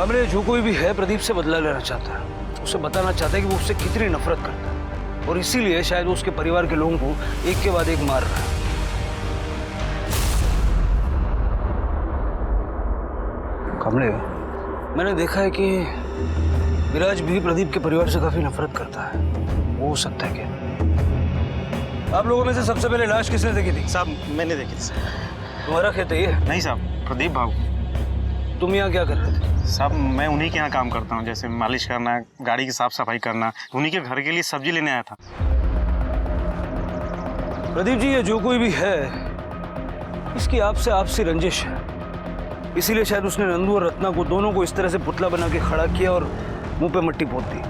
कामले, जो कोई भी है प्रदीप से बदला लेना चाहता है, उसे बताना चाहता है कि वो उससे कितनी नफरत करता है, और इसीलिए शायद वो उसके परिवार के लोगों को एक के बाद एक मार रहा है। कामले, मैंने देखा है कि विराज भी प्रदीप के परिवार से काफी नफरत करता है। वो हो सकता है क्या? आप लोगों में से सबसे पहले लाश किसने देखी थी? साहब मैंने देखी थी। तुम्हारा खेत है ये? नहीं साहब, प्रदीप भाऊ। तुम यहाँ क्या कर रहे थे? साहब मैं उन्हीं के यहाँ काम करता हूँ, जैसे मालिश करना, गाड़ी की साफ सफाई करना। उन्हीं के घर के लिए सब्जी लेने आया था। प्रदीप जी, ये जो कोई भी है, इसकी आपसे आपसी रंजिश है। इसीलिए शायद उसने नंदू और रत्ना को दोनों को इस तरह से पुतला बना के खड़ा किया और मुंह पे मट्टी पोत दी।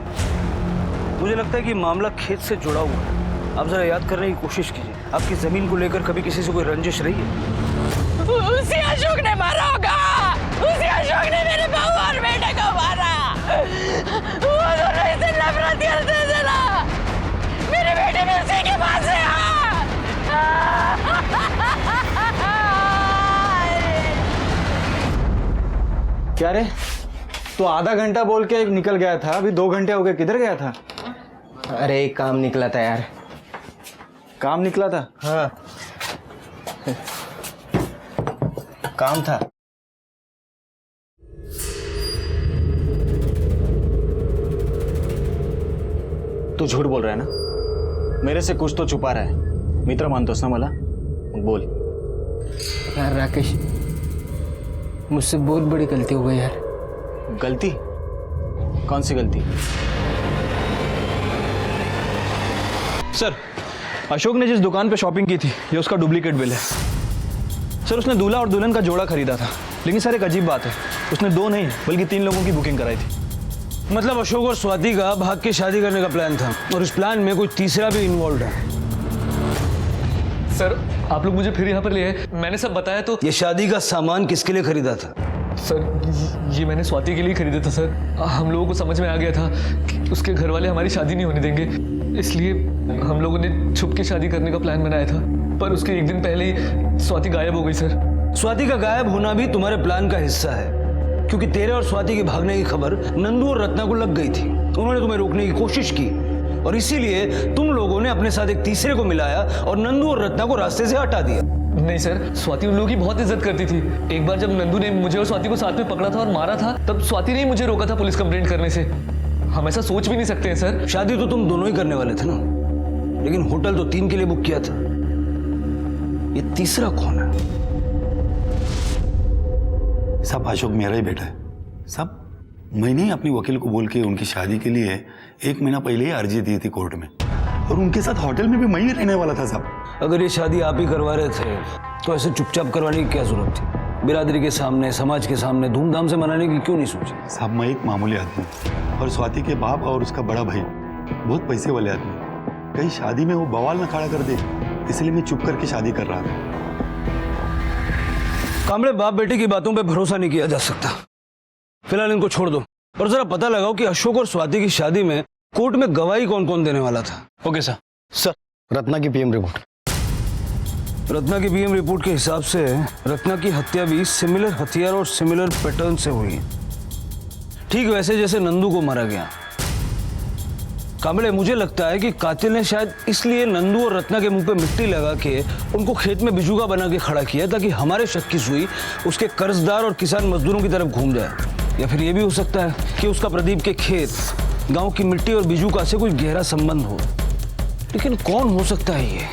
मुझे लगता है कि मामला खेत से जुड़ा हुआ है। आप जरा याद करने की कोशिश कीजिए, आपकी जमीन को लेकर कभी किसी से कोई रंजिश रही है? उसी अशोक ने मारा होगा। उसी अशोक ने मेरे बहू और बेटे को मारा। वो दोनों इससे नफरत करते थे ना। मेरे बेटे में उसी के पास है। क्या रे, तो आधा घंटा बोल के निकल गया था, अभी 2 घंटे हो गए, किधर गया था? अरे एक काम निकला था यार। काम निकला था? हाँ काम था। तू झूठ बोल रहा है ना? मेरे से कुछ तो छुपा रहा है। मित्र मानतोस ना मला? बोल। यार राकेश, मुझसे बहुत बड़ी गलती हो गई यार। गलती? कौन सी गलती? सर, अशोक ने जिस दुकान पे शॉपिंग की थी, ये उसका डुप्लीकेट बिल है। सर, उसने दूल्हा और दुल्हन का जोड़ा खरीदा था, लेकिन सर एक अजीब बात है, उसने 2 नहीं बल्कि 3 लोगों की बुकिंग कराई थी। मतलब अशोक और स्वाति का भाग के शादी करने का प्लान था, और इस प्लान में कोई तीसरा भी इन्वॉल्व है। सर, आप लोग मुझे फिर यहाँ पर ले आए, मैंने सब बताया तो। ये शादी का सामान किसके लिए खरीदा था? सर, ये मैंने स्वाति के लिए खरीदा था सर। हम लोगों को समझ में आ गया था कि उसके घर वाले हमारी शादी नहीं होने देंगे, इसलिए हम लोगों ने छुप के शादी करने का प्लान बनाया था। पर उसके 1 दिन पहले ही स्वाति गायब हो गई सर। स्वाति का गायब होना भी तुम्हारे प्लान का हिस्सा है, क्योंकि तेरे और स्वाति के भागने की खबर नंदू और रत्ना को लग गई थी। उन्होंने तुम्हें रोकने की कोशिश की, और इसीलिए तुम लोगों ने अपने साथ एक तीसरे को मिलाया और नंदू और रत्ना को रास्ते से हटा दिया। नहीं सर, स्वाति उन लोगों की बहुत इज्जत करती थी। एक बार जब नंदू ने मुझे और स्वाति को साथ में पकड़ा था और मारा था, तब स्वाति ने ही मुझे रोका था पुलिस कंप्लेंट करने से। हम ऐसा सोच भी नहीं सकते हैं सर। शादी तो तुम दोनों ही करने वाले थे ना, लेकिन होटल तो 3 के लिए बुक किया था। ये तीसरा कौन है? साहब, अशोक मेरा ही बेटा है साहब। मैंने ही अपनी वकील को बोल के उनकी शादी के लिए 1 महीना पहले ही अर्जी दी थी कोर्ट में, और उनके साथ होटल में भी मैं ही रहने वाला था साहब। अगर ये शादी आप ही करवा रहे थे तो ऐसे चुपचाप करवाने की क्या जरूरत थी? बिरादरी के सामने, समाज के सामने धूमधाम से मनाने की क्यों नहीं सोची? साहब, मैं एक मामूली आदमी हूँ, और स्वाति के बाप और उसका बड़ा भाई बहुत पैसे वाले आदमी। कहीं शादी में वो बवाल ना खड़ा कर दे, इसलिए मैं चुप करके शादी कर रहा था। कामले, बाप बेटे की बातों पे भरोसा नहीं किया जा सकता। फिलहाल इनको छोड़ दो और जरा पता लगाओ कि अशोक और स्वाति की शादी में कोर्ट में गवाही कौन कौन देने वाला था। Okay sir. सर, रत्ना की पीएम रिपोर्ट। रत्ना की पीएम रिपोर्ट के हिसाब से रत्ना की हत्या भी सिमिलर हथियार और सिमिलर पैटर्न से हुई, ठीक वैसे जैसे नंदू को मारा गया। कामले, मुझे लगता है कि कातिल ने शायद इसलिए नंदू और रत्ना के मुंह पे मिट्टी लगा के उनको खेत में बिजुगा बना के खड़ा किया, ताकि हमारे शक की सुई उसके कर्जदार और किसान मजदूरों की तरफ घूम जाए। या फिर यह भी हो सकता है कि उसका प्रदीप के खेत, गांव की मिट्टी और बिजुगा से कोई गहरा संबंध हो। लेकिन कौन हो सकता है ये?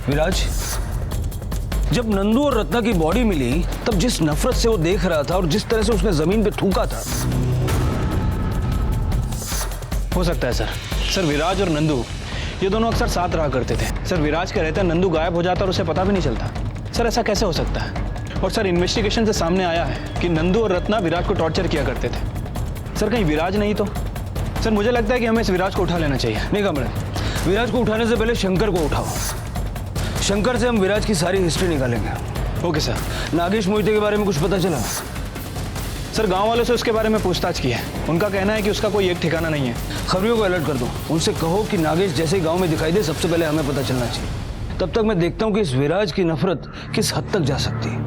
विराज, जब नंदू और रत्ना की बॉडी मिली, तब जिस नफरत से वो देख रहा था और जिस तरह से उसने जमीन पे थूका था। हो सकता है सर। सर, विराज और नंदू ये दोनों अक्सर साथ रहा करते थे। सर, विराज के रहते नंदू गायब हो जाता और उसे पता भी नहीं चलता। सर, ऐसा कैसे हो सकता है? और सर, इन्वेस्टिगेशन से सामने आया है कि नंदू और रत्ना विराज को टॉर्चर किया करते थे। सर, कहीं विराज नहीं तो? सर, मुझे लगता है कि हमें इस विराज को उठा लेना चाहिए। नहीं कामले, विराज को उठाने से पहले शंकर को उठाओ। शंकर से हम विराज की सारी हिस्ट्री निकालेंगे। Okay sir. नागेश मोहिते के बारे में कुछ पता चला? सर, गांव वालों से उसके बारे में पूछताछ की है। उनका कहना है कि उसका कोई एक ठिकाना नहीं है। खबरियों को अलर्ट कर दो, उनसे कहो कि नागेश जैसे ही गांव में दिखाई दे सबसे पहले हमें पता चलना चाहिए। तब तक मैं देखता हूं कि इस विराज की नफरत किस हद तक जा सकती है।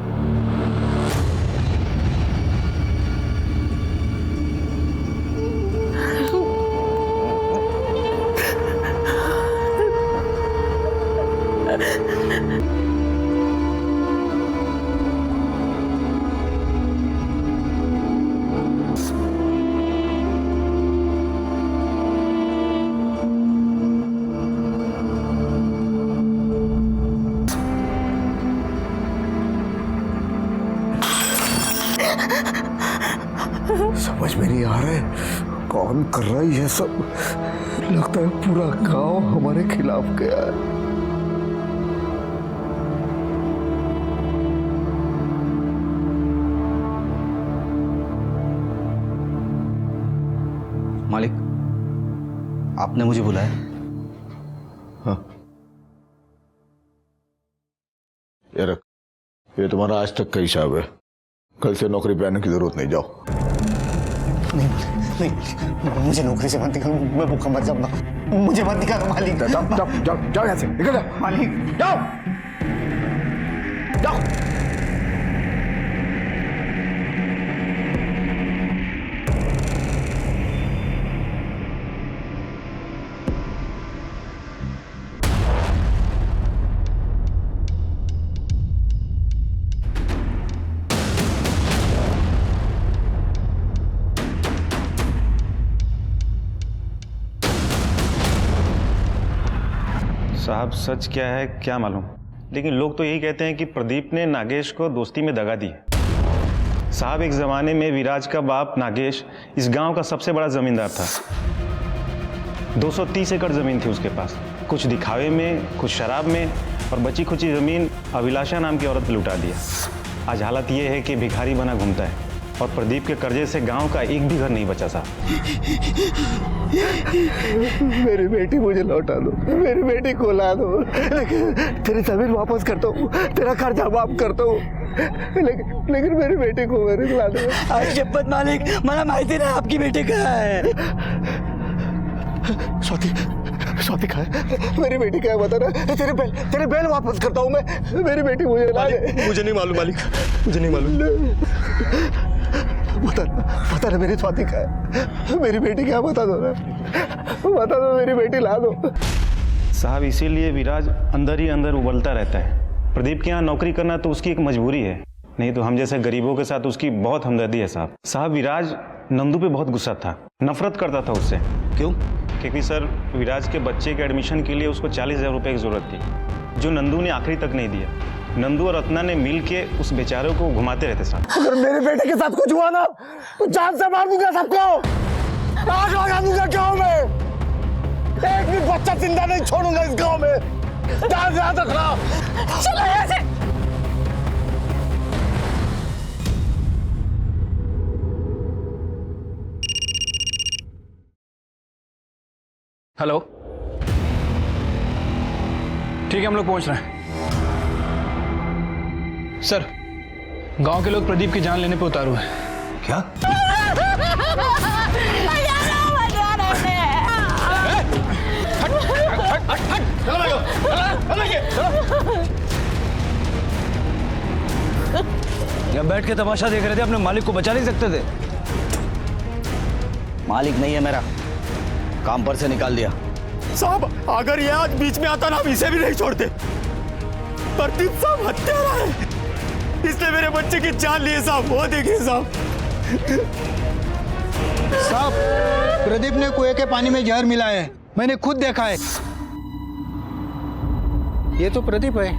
समझ में नहीं आ रहा है कौन कर रहा है ये सब। लगता है पूरा गांव हमारे खिलाफ गया है। मालिक, आपने मुझे बुलाया? हाँ, ये रख, ये तुम्हारा आज तक का हिसाब है। कल से नौकरी पे आने की जरूरत नहीं, जाओ। नहीं नहीं, मुझे नौकरी से मत निकालो, मैं भूखा मर जाऊंगा। मुझे मत निकालो मालिक। जाओ जाओ जाओ जाओ यहाँ से, निकल जाओ मालिक। जाओ जाओ। साहब सच क्या है क्या मालूम, लेकिन लोग तो यही कहते हैं कि प्रदीप ने नागेश को दोस्ती में दगा दी है। साहब एक ज़माने में विराज का बाप नागेश इस गांव का सबसे बड़ा ज़मींदार था। 230 एकड़ ज़मीन थी उसके पास। कुछ दिखावे में, कुछ शराब में, और बची खुची ज़मीन अभिलाषा नाम की औरत पे लुटा दिया। आज हालत ये है कि भिखारी बना घूमता है, और प्रदीप के कर्जे से गांव का एक भी घर नहीं बचा साहब। मेरी बेटी मुझे लौटा दो, मेरी बेटी को ला दो, लेकिन तेरी जमीन वापस करता हूँ, तेरा कर्जा माफ करता हूँ, लेकिन मेरी बेटी को मेरे ला दो। आज शपथ मालिक, मला माहिती नाही आपकी बेटी कहाँ है। स्वाति कहाँ है? मेरी बेटी क्या है बता ना। तेरे बैल वापस करता हूँ मैं, मेरी बेटी मुझे ला दे। मुझे नहीं मालूम मालिक, मुझे नहीं मालूम। बता ना मेरी स्वाति कहाँ है? मेरी बेटी क्या, बता दो ना, बता दो, मेरी बेटी ला दो। साहब इसीलिए विराज अंदर ही अंदर उबलता रहता है। प्रदीप के यहाँ नौकरी करना तो उसकी एक मजबूरी है, नहीं तो हम जैसे गरीबों के साथ उसकी बहुत हमदर्दी है साहब। साहब विराज नंदू पे बहुत गुस्सा था, नफरत करता था उससे। क्यों? क्योंकि सर विराज के बच्चे के एडमिशन के लिए उसको 40,000 रुपये की जरूरत थी, जो नंदू ने आखिरी तक नहीं दिया। नंदू और रत्ना ने मिल के उस बेचारे को घुमाते रहते साहब। अगर मेरे बेटे के साथ कुछ हुआ ना तो जान से मार दूंगा सबको, आग लगा दूंगा गाँव में। एक भी बच्चा जिंदा नहीं छोड़ूंगा इस गाँव में, ध्यान याद रखना। चलो यहाँ से। हेलो, ठीक है हम लोग पहुंच रहे हैं। सर, गांव के लोग प्रदीप की जान लेने पे उतारू हैं। क्या? यहाँ बैठ के तमाशा देख रहे थे, अपने मालिक को बचा नहीं सकते थे? मालिक नहीं है मेरा, काम पर से निकाल दिया। साहब अगर ये आज बीच में आता ना, हम इसे भी नहीं छोड़ते। प्रदीप साहब हत्यारा है, इसने मेरे बच्चे की जान ली है साहब, वो देखिए साहब। साहब प्रदीप ने कुएं के पानी में जहर मिलाया है, मैंने खुद देखा है। ये तो प्रदीप है,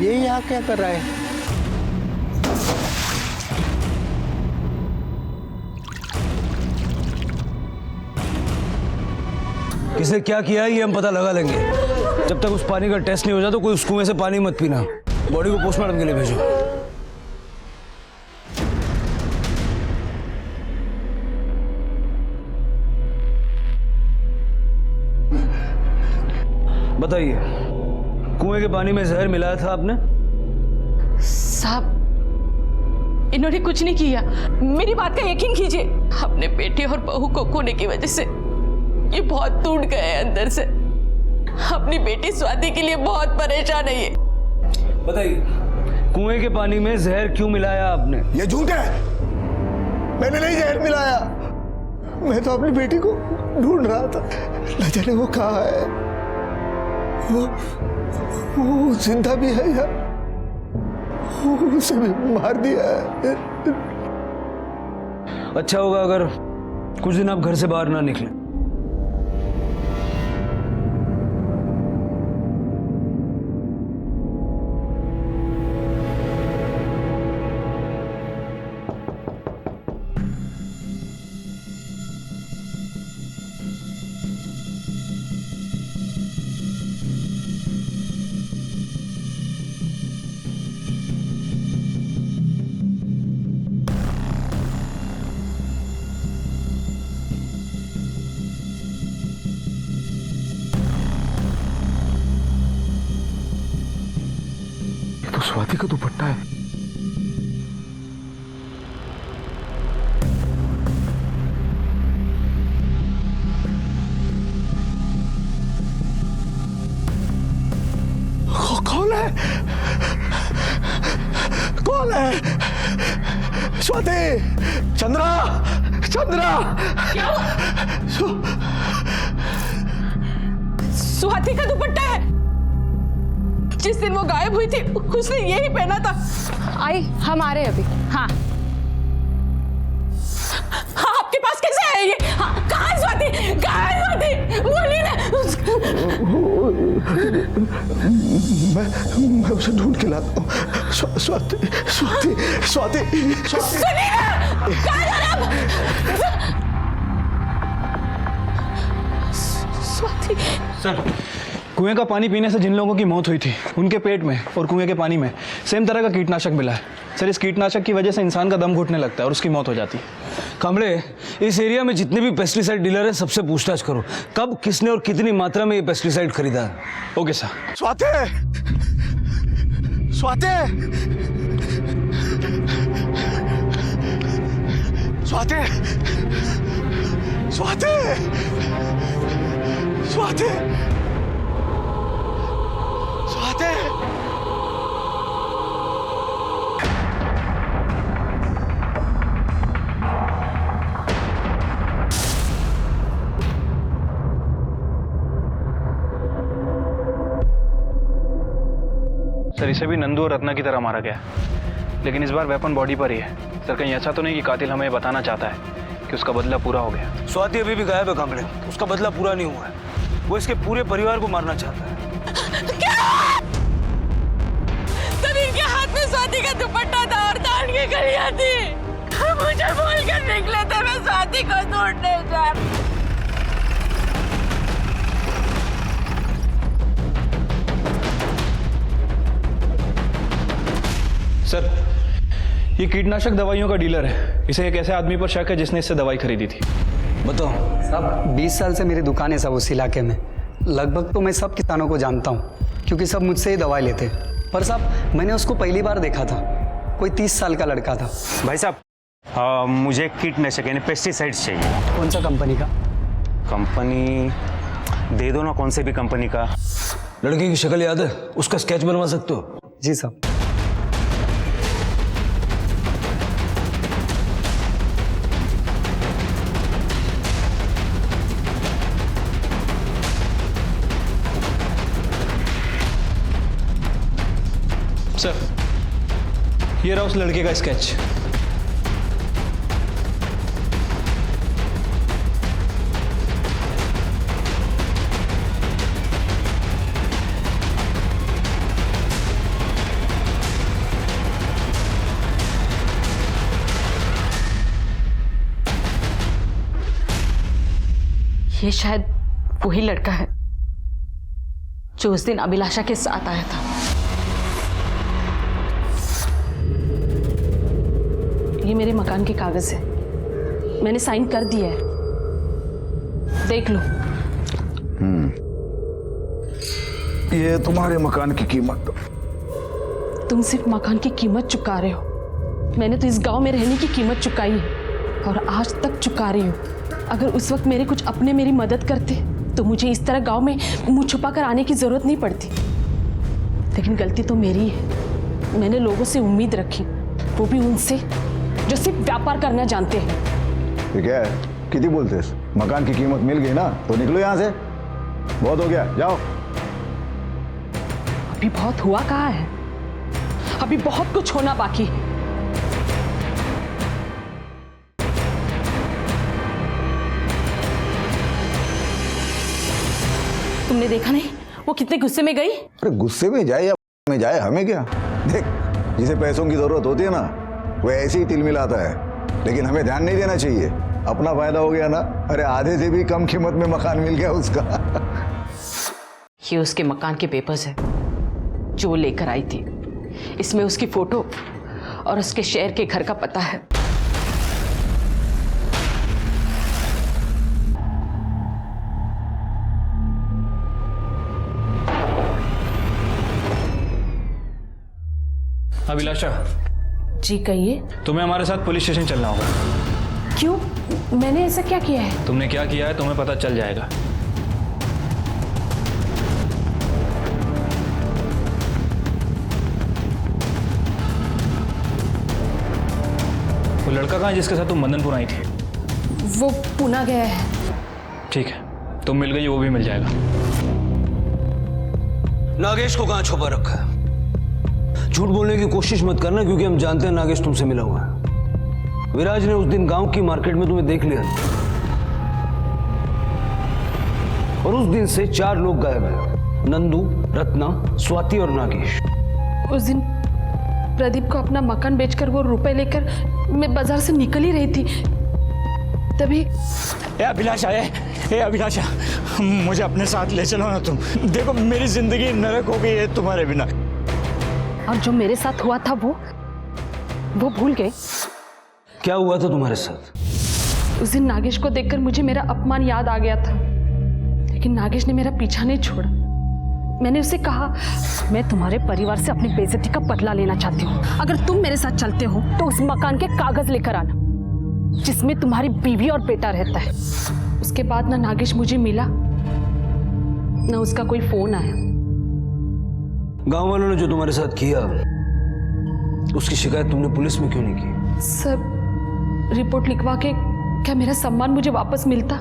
ये यहाँ क्या कर रहा है? किसने क्या किया है ये हम पता लगा लेंगे। जब तक उस पानी का टेस्ट नहीं हो जाता, कोई उस कुएं से पानी मत पीना। बॉडी को पोस्टमार्टम के लिए भेजो। बताइए, कुएं के पानी में जहर मिलाया था आपने? साहब इन्होंने कुछ नहीं किया, मेरी बात का यकीन कीजिए। अपने बेटे और बहू को खोने की वजह से ये बहुत टूट गए हैं अंदर से। अपनी बेटी स्वाति के लिए बहुत परेशान है ये। बताइए, कुएं के पानी में जहर क्यों मिलाया आपने? ये झूठ है, मैंने नहीं जहर मिलाया। मैं तो अपनी बेटी को ढूंढ रहा था, न जाने वो कहाँ है। वो जिंदा भी है या उसे भी मार दिया है। अच्छा होगा अगर कुछ दिन आप घर से बाहर ना निकले। स्वाति का दुपट्टा है। कौन है? कौन है? स्वाति! चंद्रा! चंद्रा! स्वाति का दुपट्टा है। जिस दिन वो गायब हुई थी उसने यही पहना था। आई हम आ रहे हैं अभी। हाँ, हाँ आपके पास कैसे है ये? हाँ, कहाँ है स्वाति? कहाँ है स्वाति? बोलिए ना। मैं उसे ढूंढ के लाता हूँ। स्वाति! स्वाति! स्वाति! सुनिए ना, कहाँ जा रहे हैं आप? स्वाति। सर, कुएं का पानी पीने से जिन लोगों की मौत हुई थी उनके पेट में और कुएं के पानी में सेम तरह का कीटनाशक मिला है। सर, इस कीटनाशक की वजह से इंसान का दम घुटने लगता है और उसकी मौत हो जाती है। कांबड़े, इस एरिया में जितने भी पेस्टिसाइड डीलर हैं सबसे पूछताछ करो, कब किसने और कितनी मात्रा में ये पेस्टिसाइड खरीदा है। Okay sir. Swati! Swati! Swati! Swati! Swati! Swati! Sir, इसे भी नंदू और रत्ना की तरह मारा गया, लेकिन इस बार वेपन बॉडी पर ही है। सर, कहीं ऐसा तो नहीं कि कातिल हमें बताना चाहता है कि उसका बदला पूरा हो गया? स्वाति अभी भी गायब है कांबड़े, उसका बदला पूरा नहीं हुआ है। वो इसके पूरे परिवार को मारना चाहता है। तब इनके हाथ में स्वाति का दुपट्टा था और दान की कलियां थी। मुझे बोल कर निकले थे मैं स्वाति को ढूंढने जा। सर, ये कीटनाशक दवाइयों का डीलर है। इसे एक ऐसे आदमी पर शक है जिसने इससे दवाई खरीदी थी। बताओ। साहब 20 साल से मेरी दुकान है सब उस इलाके में। लगभग तो मैं सब किसानों को जानता हूँ क्योंकि सब मुझसे ही दवाई लेते। पर साहब मैंने उसको पहली बार देखा था, कोई 30 साल का लड़का था। भाई साहब, मुझे कीटनाशक यानी पेस्टिसाइड्स चाहिए। कौन सा कंपनी का? कंपनी दे दो ना, कौन से भी कंपनी का। लड़के की शक्ल याद है? उसका स्केच बनवा सकते हो? जी साहब। सर, ये रहा उस लड़के का स्केच। ये शायद वही लड़का है जो उस दिन अभिलाषा के साथ आया था। ये मेरे मकान के कागज है, मैंने साइन कर दिया है, देख लो। ये तुम्हारे मकान की कीमत। तुम सिर्फ मकान की कीमत चुका रहे हो, मैंने तो इस गांव में रहने की कीमत चुकाई है और आज तक चुका रही हूँ। अगर उस वक्त मेरे कुछ अपने मेरी मदद करते तो मुझे इस तरह गांव में मुंह छुपा कर आने की जरूरत नहीं पड़ती। लेकिन गलती तो मेरी है, मैंने लोगों से उम्मीद रखी, वो भी उनसे जो सिर्फ व्यापार करना जानते हैं। ठीक है, कितनी बोलते हैं? मकान की कीमत मिल गई ना तो निकलो यहाँ से, बहुत हो गया, जाओ। अभी बहुत हुआ कहाँ है, अभी बहुत कुछ होना बाकी है। तुमने देखा नहीं वो कितने गुस्से में गई? अरे गुस्से में जाए या में जाए हमें क्या। देख, जिसे पैसों की जरूरत होती है ना वो ऐसे ही तिल मिलाता है, लेकिन हमें ध्यान नहीं देना चाहिए। अपना फायदा हो गया ना। अरे आधे से भी कम कीमत में मकान मिल गया उसका। ये उसके मकान के पेपर्स है जो वो लेकर आई थी। इसमें उसकी फोटो और उसके शहर के घर का पता है। अभिलाषा, जी कहिए। तुम्हें हमारे साथ पुलिस स्टेशन चलना होगा। क्यों? मैंने ऐसा क्या किया है? तुमने क्या किया है तुम्हें पता चल जाएगा। वो लड़का कहाँ है जिसके साथ तुम मदनपुर आई थी? वो पुणे गया है। ठीक है, तुम मिल गई, वो भी मिल जाएगा। नागेश को कहां छुपा रखा है? झूठ बोलने की कोशिश मत करना, क्योंकि हम जानते हैं नागेश तुमसे मिला हुआ है। विराज ने उस दिन गांव की मार्केट में तुम्हें देख लिया और उस दिन से 4 लोग गायब हैं। नंदू, रत्ना, स्वाति और नागेश। उस दिन प्रदीप को अपना मकान बेचकर वो रुपए लेकर मैं बाजार से निकल ही रही थी, तभी अभिलाषा अभिलाषा, मुझे अपने साथ ले चलो ना तुम। देखो मेरी जिंदगी नरक हो गई है तुम्हारे बिना। और जो मेरे साथ हुआ था वो भूल गए? क्या हुआ था तुम्हारे साथ? उस दिन नागेश को देखकर मुझे मेरा अपमान याद आ गया था, लेकिन नागेश ने मेरा पीछा नहीं छोड़ा। मैंने उसे कहा, मैं तुम्हारे परिवार से अपनी बेइज्जती का बदला लेना चाहती हूँ। अगर तुम मेरे साथ चलते हो तो उस मकान के कागज लेकर आना जिसमें तुम्हारी बीवी और बेटा रहता है। उसके बाद ना नागेश मुझे मिला, ना उसका कोई फोन आया। गांव वालों ने जो तुम्हारे साथ किया, उसकी शिकायत तुमने पुलिस में क्यों नहीं की? सर, रिपोर्ट लिखवा के क्या मेरा सम्मान मुझे वापस मिलता?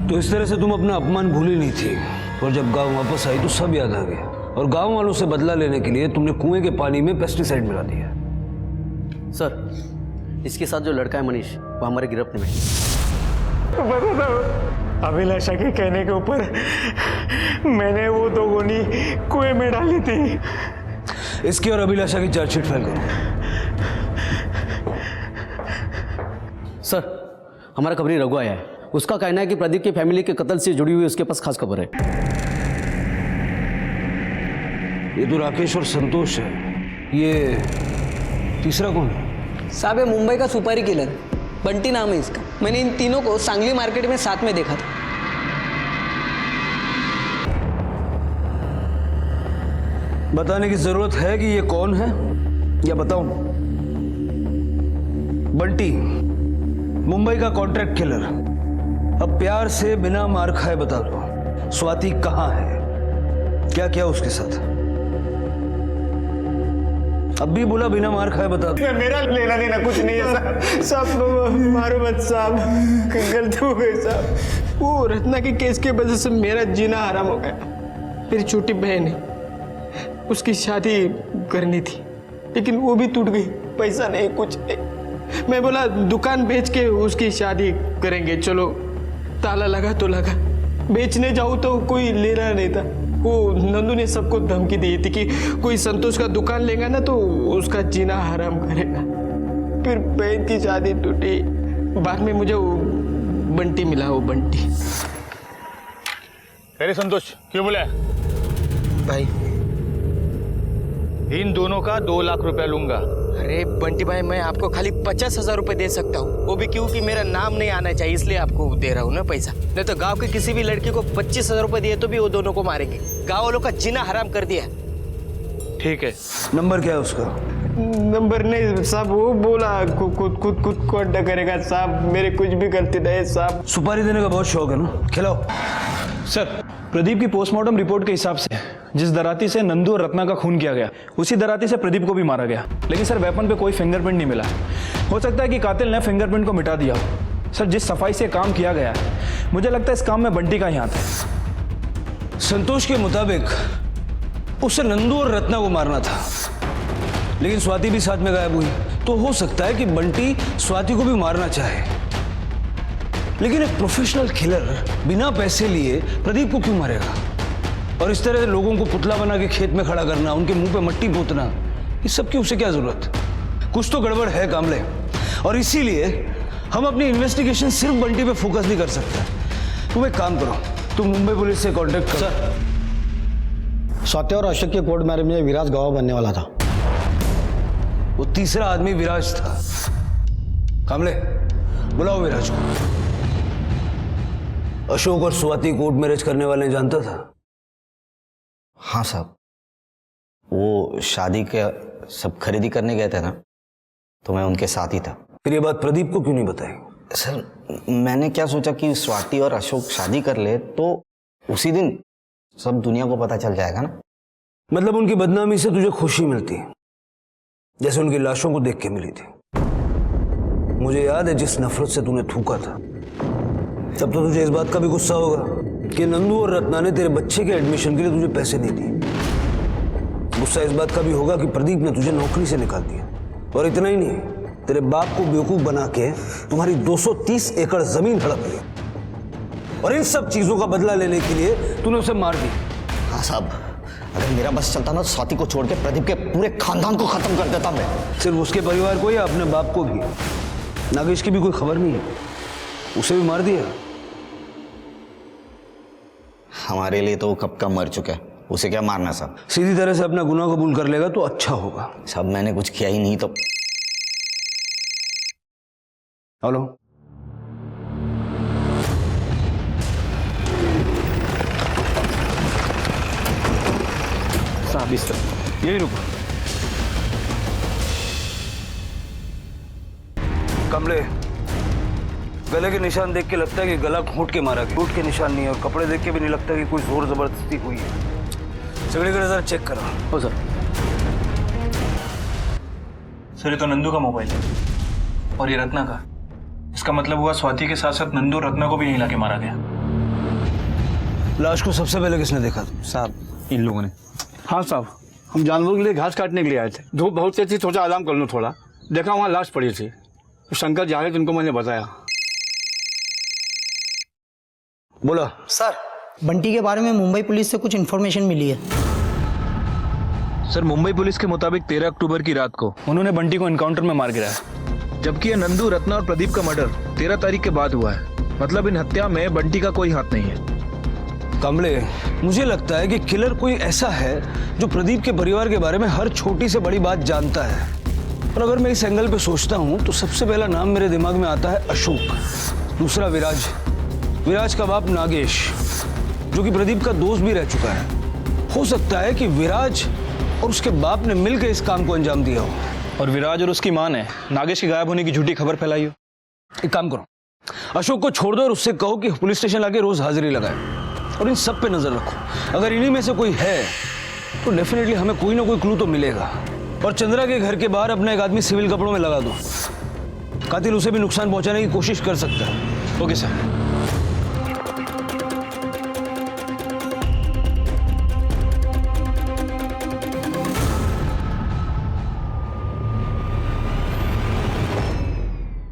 तो इस तरह से तुम अपना अपमान भूली नहीं थी, और जब गांव वापस आई तो सब याद आ गया, और गांव वालों से बदला लेने के लिए तुमने कुएं के पानी में पेस्टिसाइड मिला दिया। सर, इसके साथ जो लड़का है मनीष, वो हमारे गिरफ्त में। अभिलाषा के कहने के ऊपर मैंने वो 2 गोली कुएं में डाली थी। इसकी और अभिलाषा की चार्जशीट फाइल करो। सर, हमारा खबरी रघु आया है। उसका कहना है कि प्रदीप की फैमिली के कत्ल से जुड़ी हुई उसके पास खास खबर है। ये तो राकेश और संतोष है, ये तीसरा कौन है? साहब, ये मुंबई का सुपारी किलर बंटी नाम है इसका। मैंने इन तीनों को सांगली मार्केट में साथ में देखा था। बताने की जरूरत है कि ये कौन है, या बताऊं? बंटी, मुंबई का कॉन्ट्रैक्ट किलर। अब प्यार से बिना मार खाए बता दो, स्वाति कहां है? क्या क्या उसके साथ? अब भी बोला बिना मार खाए बता दो। मेरा लेना देना कुछ नहीं है साहब। साहब मारो मत साहब, गलती हो गई साहब। वो रत्ना के केस की वजह से मेरा जीना हराम हो गया। मेरी छोटी बहन है, उसकी शादी करनी थी, लेकिन वो भी टूट गई। पैसा नहीं, कुछ नहीं। मैं बोला दुकान बेच के उसकी शादी करेंगे, चलो। ताला लगा तो लगा, बेचने जाऊँ तो कोई लेना नहीं था। वो नंदू ने सबको धमकी दी थी कि कोई संतोष का दुकान लेगा ना तो उसका जीना हराम करेगा। फिर बहन की शादी टूटी। बाद में मुझे वो बंटी मिला, वो बंटी। अरे संतोष, क्यों बोला? भाई, इन दोनों का 2 लाख रुपया लूंगा। अरे बंटी भाई, मैं आपको खाली 50,000 रुपए दे सकता हूँ, वो भी क्योंकि मेरा नाम नहीं आना चाहिए, इसलिए आपको दे रहा हूँ ना पैसा। नहीं तो गांव के किसी भी लड़की को 25,000 रुपए दिए तो भी वो दोनों को मारेंगे। गांव वालों का जीना हराम कर दिया। ठीक है। नंबर क्या है उसका? नंबर नहीं साहब, वो बोला खुद को अड्डा करेगा साहब। मेरे कुछ भी गलती नहीं साहब। सुपारी देने का बहुत शौक है ना, खिलाओ। सर, प्रदीप की पोस्टमार्टम रिपोर्ट के हिसाब से जिस दराती से नंदू और रत्ना का खून किया गया, उसी दराती से प्रदीप को भी मारा गया। लेकिन सर, वेपन पे कोई फिंगरप्रिंट नहीं मिला। हो सकता है कि कातिल ने फिंगरप्रिंट को मिटा दिया हो। सर, जिस सफाई से काम किया गया है, मुझे लगता है इस काम में बंटी का ही हाथ है। संतोष के मुताबिक उसे नंदू और रत्ना को मारना था, लेकिन स्वाति भी साथ में गायब हुई। तो हो सकता है कि बंटी स्वाति को भी मारना चाहे, लेकिन एक प्रोफेशनल किलर बिना पैसे लिए प्रदीप को क्यों मारेगा? और इस तरह लोगों को पुतला बना के खेत में खड़ा करना, उनके मुंह पे मट्टी पोतना, इस सब की उसे क्या जरूरत? कुछ तो गड़बड़ है कामले, और इसीलिए हम अपनी इन्वेस्टिगेशन सिर्फ बंटी पे फोकस नहीं कर सकते। तुम एक काम करो, तुम मुंबई पुलिस से कांटेक्ट करो। स्वाति और अशोक के कोर्ट मैरिज में विराज गवाह बनने वाला था। वो तीसरा आदमी विराज था। कामले, बुलाओ विराज को। अशोक और स्वाति कोर्ट मैरिज करने वाले जानता था? हाँ साहब। वो शादी के सब खरीदी करने गए थे ना, तो मैं उनके साथ ही था। फिर ये बात प्रदीप को क्यों नहीं बताई? सर मैंने क्या सोचा कि स्वाति और अशोक शादी कर ले तो उसी दिन सब दुनिया को पता चल जाएगा ना। मतलब उनकी बदनामी से तुझे खुशी मिलती है, जैसे उनकी लाशों को देख के मिली थी। मुझे याद है जिस नफरत से तूने थूका था, तब तो तुझे इस बात का भी गुस्सा होगा कि नंदू और रत्ना ने तेरे बच्चे के एडमिशन के लिए तुझे पैसे नहीं दिए। गुस्सा इस बात का भी होगा कि प्रदीप ने तुझे नौकरी से निकाल दिया। और इतना ही नहीं, तेरे बाप को बेवकूफ बना के तुम्हारी 230 एकड़ जमीन हड़प ली, और इन सब चीजों का बदला लेने के लिए तूने उसे मार दी। हाँ साहब, अगर मेरा बस चलता ना तो स्वाति को छोड़ के प्रदीप के पूरे खानदान को खत्म कर देता मैं। सिर्फ उसके परिवार को या अपने बाप को भी? नागेश की भी कोई खबर नहीं है, उसे भी मार दिया? हमारे लिए तो वो कब का मर चुका है, उसे क्या मारना साहब। सीधी तरह से अपना गुनाह कबूल कर लेगा तो अच्छा होगा। साहब मैंने कुछ किया ही नहीं तो। हेलो, साहब इस तरफ, यही रुको। कमले, गले के निशान देख के लगता है कि गला घोंट के मारा गया, घोंट के निशान नहीं है, और कपड़े देख के भी नहीं लगता कि कोई जोर जबरदस्ती हुई है। सगड़े का जरा चेक करो। हो सर। सर ये तो नंदू का मोबाइल है और ये रत्ना का। इसका मतलब हुआ स्वाति के साथ साथ नंदू रत्ना को भी यहीं लाके मारा गया। लाश को सबसे पहले किसने देखा? साहब इन लोगों ने। हाँ साहब, हम जानवरों के लिए घास काटने के लिए आए थे। धूप बहुत तेज थी, सोचा आराम कर लूँ थोड़ा। देखा वहाँ लाश पड़ी थी, शंकर जा रहे थे, उनको मैंने बताया। बोला। सर बंटी के बारे में मुंबई पुलिस से कुछ इन्फॉर्मेशन मिली है। सर मुंबई पुलिस के मुताबिक 13 अक्टूबर की रात को उन्होंने बंटी को एनकाउंटर में मार गिराया, जबकि ये नंदू, रत्ना और प्रदीप का मर्डर 13 तारीख के बाद हुआ है। मतलब इन हत्या में बंटी का कोई हाथ नहीं है। कमले, मुझे लगता है कि किलर कोई ऐसा है जो प्रदीप के परिवार के बारे में हर छोटी से बड़ी बात जानता है। और अगर मैं इस एंगल पे सोचता हूं तो सबसे पहला नाम मेरे दिमाग में आता है अशोक, दूसरा विराज, विराज का बाप नागेश, जो कि प्रदीप का दोस्त भी रह चुका है। हो सकता है कि विराज और उसके बाप ने मिलकर इस काम को अंजाम दिया हो। और विराज और उसकी मां ने नागेश के गायब होने की झूठी खबर फैलाई हो। एक काम करो, अशोक को छोड़ दो और उससे कहो कि पुलिस स्टेशन लाके रोज हाजिरी लगाए और इन सब पे नजर रखो। अगर इन्हीं में से कोई है तो डेफिनेटली हमें कोई ना कोई क्लू तो मिलेगा। और चंद्रा के घर के बाहर अपना एक आदमी सिविल कपड़ों में लगा दो, कातिल उसे भी नुकसान पहुंचाने की कोशिश कर सकता है। Okay sir.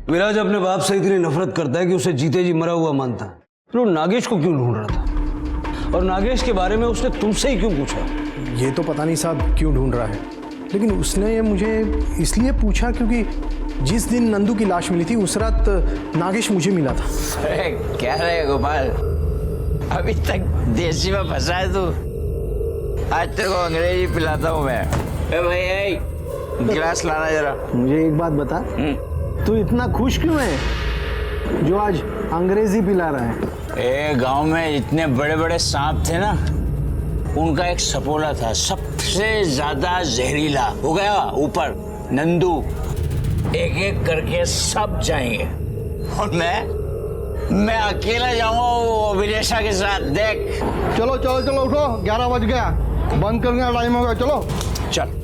विराज अपने बाप से इतनी नफरत करता है कि उसे जीते जी मरा हुआ मानता है। फिर वो नागेश को क्यों ढूंढ रहा था? और नागेश के बारे में उसने तुमसे ही क्यों पूछा? ये तो पता नहीं साहब क्यों ढूंढ रहा है, लेकिन उसने मुझे इसलिए पूछा क्योंकि जिस दिन नंदू की लाश मिली थी उस रात नागेश मुझे मिला था। अरे क्या रहे गोपाल, अभी तक देसी में फंसा है तू। आज तेरे को अंग्रेजी पिलाता हूँ मैं। ए भाई गिलास लाना जरा। मुझे एक बात बता, तू इतना खुश क्यों है जो आज अंग्रेजी पिला रहा है? गांव में इतने बड़े बड़े सांप थे ना, उनका एक सपोला था सबसे ज्यादा जहरीला, हो गया ऊपर नंदू। एक एक करके सब जाएंगे और मैं अकेला जाऊंगा वो विदेशा के साथ। देख चलो चलो चलो उठो, 11 बज गया, बंद करने का टाइम हो गया, चलो चल।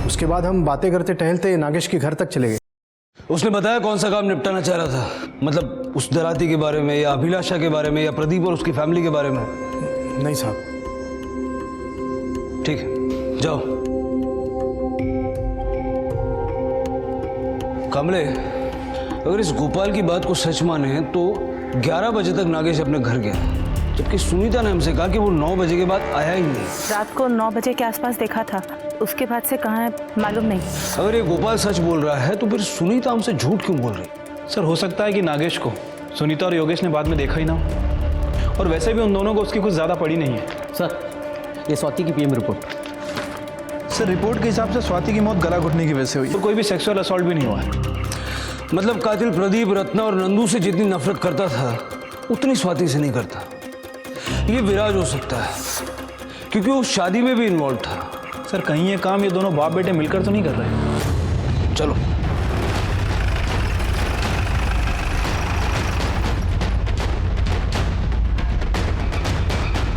उसके बाद हम बातें करते टहलते नागेश के घर तक चले गए। उसने बताया कौन सा काम निपटाना चाह रहा था? मतलब उस दराती के बारे में या अभिलाषा के बारे में या प्रदीप और उसकी फैमिली के बारे में? नहीं साहब। ठीक है, जाओ। कमले, अगर इस गोपाल की बात को सच माने तो 11 बजे तक नागेश अपने घर गया, जबकि सुनीता ने हमसे कहा कि वो 9 बजे के बाद आया ही नहीं। रात को 9 बजे के आसपास देखा था, उसके बाद से कहाँ है मालूम नहीं। अगर ये गोपाल सच बोल रहा है तो फिर सुनीता हमसे झूठ क्यों बोल रही? सर हो सकता है कि नागेश को सुनीता और योगेश ने बाद में देखा ही ना हो, और वैसे भी उन दोनों को उसकी कुछ ज़्यादा पड़ी नहीं है। सर ये स्वाति की पीएम रिपोर्ट। सर रिपोर्ट के हिसाब से स्वाति की मौत गला घुटने की वजह से हुई, तो कोई भी सेक्सुअल असॉल्ट भी नहीं हुआ है। मतलब कातिल प्रदीप रत्ना और नंदू से जितनी नफरत करता था उतनी स्वाति से नहीं करता। ये विराज हो सकता है क्योंकि वो शादी में भी इन्वॉल्व था। सर कहीं ये काम ये दोनों बाप बेटे मिलकर तो नहीं कर रहे? चलो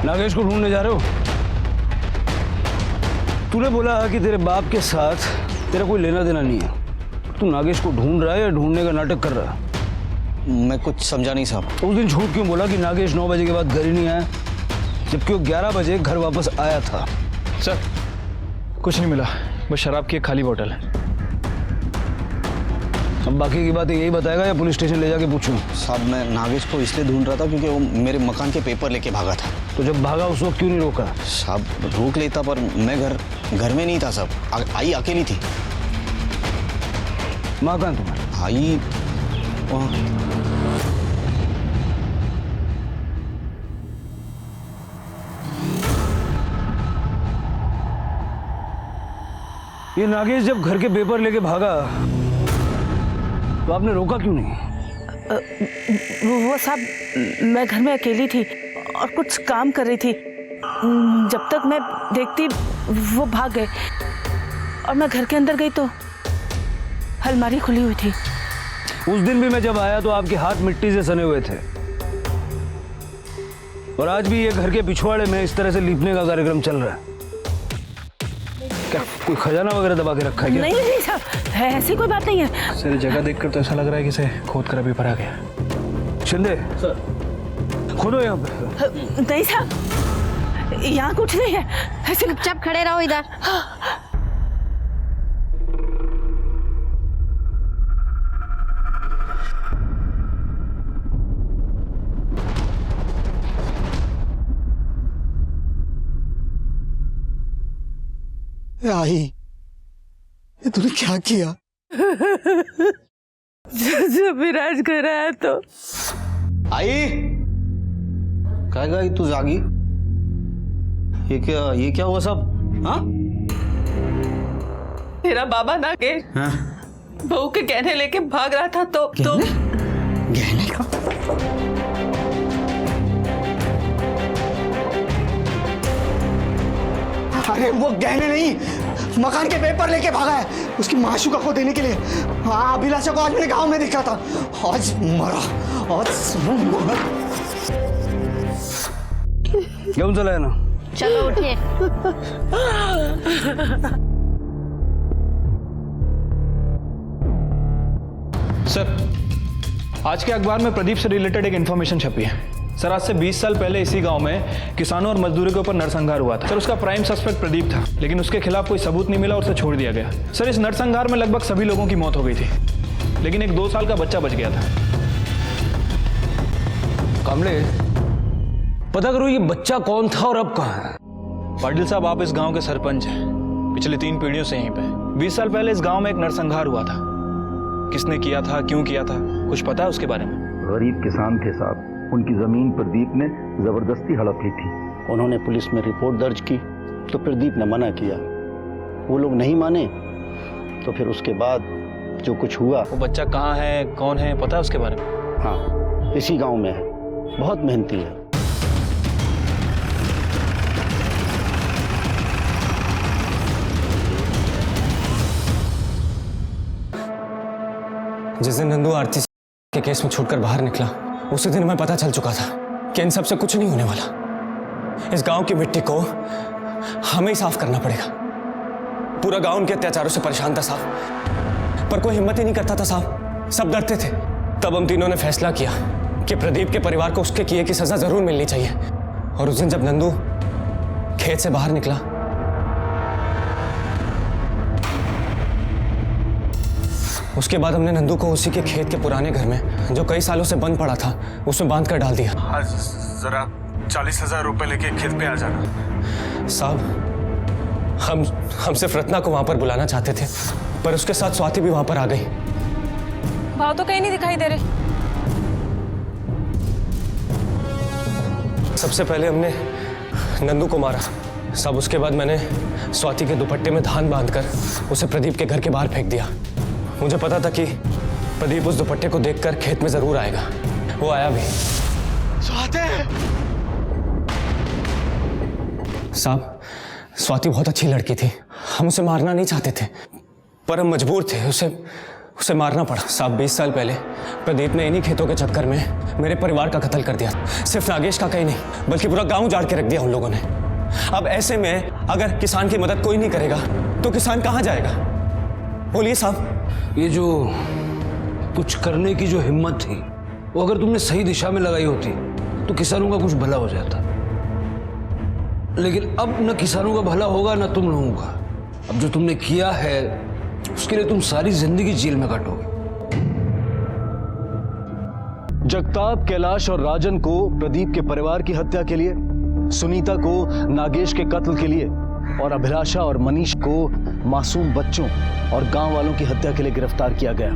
नागेश को ढूंढने जा रहे हो? तूने बोला कि तेरे बाप के साथ तेरा कोई लेना देना नहीं है। तू नागेश को ढूंढ रहा है या ढूंढने का नाटक कर रहा है? मैं कुछ समझा नहीं साहब। उस दिन झूठ क्यों बोला कि नागेश 9 बजे के बाद घर ही नहीं आया, जबकि वो 11 बजे घर वापस आया था? सर कुछ नहीं मिला, बस शराब की एक खाली बोतल है। अब बाकी की बातें यही बताएगा या पुलिस स्टेशन ले जाके पूछूं? साहब मैं नागेश को इसलिए ढूंढ रहा था क्योंकि वो मेरे मकान के पेपर लेके भागा था। तो जब भागा उस वक्त क्यों नहीं रोका? साहब रोक लेता पर मैं घर में नहीं था साहब। आई अकेली थी। माँ कहाँ तुम्हारी? आई ये नागेश जब घर के पेपर लेके भागा तो आपने रोका क्यों नहीं? वो साहब मैं घर में अकेली थी और कुछ काम कर रही थी। जब तक मैं देखती वो भाग गए और मैं घर के अंदर गई तो अलमारी खुली हुई थी। उस दिन भी मैं जब आया तो आपके हाथ मिट्टी से सने हुए थे और आज भी ये घर के पिछवाड़े में इस तरह से लीपने का कार्यक्रम चल रहा है। क्या कोई खजाना वगैरह दबा के रखा है क्या? नहीं साहब ऐसी कोई बात नहीं है। सर जगह देखकर तो ऐसा लग रहा है कि इसे खोद कर अभी भरा गया। शिंदे सर खोदो यहाँ पे। नहीं साहब यहाँ कुछ नहीं है। ऐसे चुपचाप खड़े रहो इधर। आई ये तूने क्या किया? जब विराज कर रहा है तो आई क्या गई तू जागी? ये क्या हुआ सब? हाँ तेरा बाबा नागेश बहू के गहने लेके भाग रहा था तो गहने का? अरे वो गहने नहीं, मकान के पेपर लेके भागा है उसकी माशूका को देने के लिए। हाँ अभिलाषा को आज मैंने गांव में देखा था। आज मरा, आज मरा। क्यों चला है ना? चलो उठिए। सर आज के अखबार में प्रदीप से रिलेटेड एक इन्फॉर्मेशन छपी है। सर आज से 20 साल पहले इसी गांव में किसानों और मजदूरों के ऊपर नरसंहार हुआ था। सर उसका प्राइम सस्पेक्ट प्रदीप था, लेकिन उसके खिलाफ कोई सबूत नहीं मिला और उसे छोड़ दिया गया। सर इस नरसंहार में लगभग सभी लोगों की मौत हो गई थी, लेकिन एक 2 साल का बच्चा बच गया था। कामले पता करो ये बच्चा कौन था और अब कहाँ है? पाटिल साहब आप इस गांव के सरपंच हैं, पिछले 3 पीढ़ियों से यहीं पे। 20 साल पहले इस गांव में एक नरसंहार हुआ था। किसने किया था, क्यों किया था, कुछ पता है उसके बारे में? गरीब किसान थे साहब, उनकी जमीन प्रदीप ने जबरदस्ती हड़प ली थी। उन्होंने पुलिस में रिपोर्ट दर्ज की तो प्रदीप ने मना किया। वो लोग नहीं माने तो फिर उसके बाद जो कुछ हुआ। वो बच्चा कहाँ है, कौन है, पता है उसके बारे में? हाँ इसी गांव में है, बहुत मेहनती है। जिस दिन नंदू आरती के केस में छूटकर बाहर निकला उसी दिन हमें पता चल चुका था कि इन सबसे कुछ नहीं होने वाला। इस गांव की मिट्टी को हमें ही साफ करना पड़ेगा। पूरा गांव उनके अत्याचारों से परेशान था साहब, पर कोई हिम्मत ही नहीं करता था साहब, सब डरते थे। तब हम तीनों ने फैसला किया कि प्रदीप के परिवार को उसके किए की सजा जरूर मिलनी चाहिए। और उस दिन जब नंदू खेत से बाहर निकला उसके बाद हमने नंदू को उसी के खेत के पुराने घर में जो कई सालों से बंद पड़ा था उसमें बांध कर डाल दिया। आज जरा 40,000 रुपए लेके खेत पे आ जाना। साहब हम सिर्फ रत्ना को वहां पर बुलाना चाहते थे, पर उसके साथ स्वाति भी वहां पर आ गई। भाव तो कहीं नहीं दिखाई दे रहे। सबसे पहले हमने नंदू को मारा साहब, उसके बाद मैंने स्वाति के दुपट्टे में धान बांधकर उसे प्रदीप के घर के बाहर फेंक दिया। मुझे पता था कि प्रदीप उस दुपट्टे को देखकर खेत में जरूर आएगा। वो आया भी। साहब, स्वाति बहुत अच्छी लड़की थी, हम उसे मारना नहीं चाहते थे, पर हम मजबूर थे, उसे मारना पड़ा। साहब, 20 साल पहले प्रदीप ने इन्हीं खेतों के चक्कर में मेरे परिवार का कत्ल कर दिया। सिर्फ नागेश का कहीं नहीं, बल्कि पूरा गांव उजाड़ के रख दिया उन लोगों ने। अब ऐसे में अगर किसान की मदद कोई नहीं करेगा तो किसान कहां जाएगा? बोलिए साहब। ये जो कुछ करने की जो हिम्मत थी, वो अगर तुमने सही दिशा में लगाई होती तो किसानों का कुछ भला हो जाता। लेकिन अब न किसानों का भला होगा न तुम लोगों का। अब जो तुमने किया है उसके लिए तुम सारी जिंदगी जेल में काटोगे। जगताप, कैलाश और राजन को प्रदीप के परिवार की हत्या के लिए, सुनीता को नागेश के कत्ल के लिए और अभिलाषा और मनीष को मासूम बच्चों और गांव वालों की हत्या के लिए गिरफ्तार किया गया।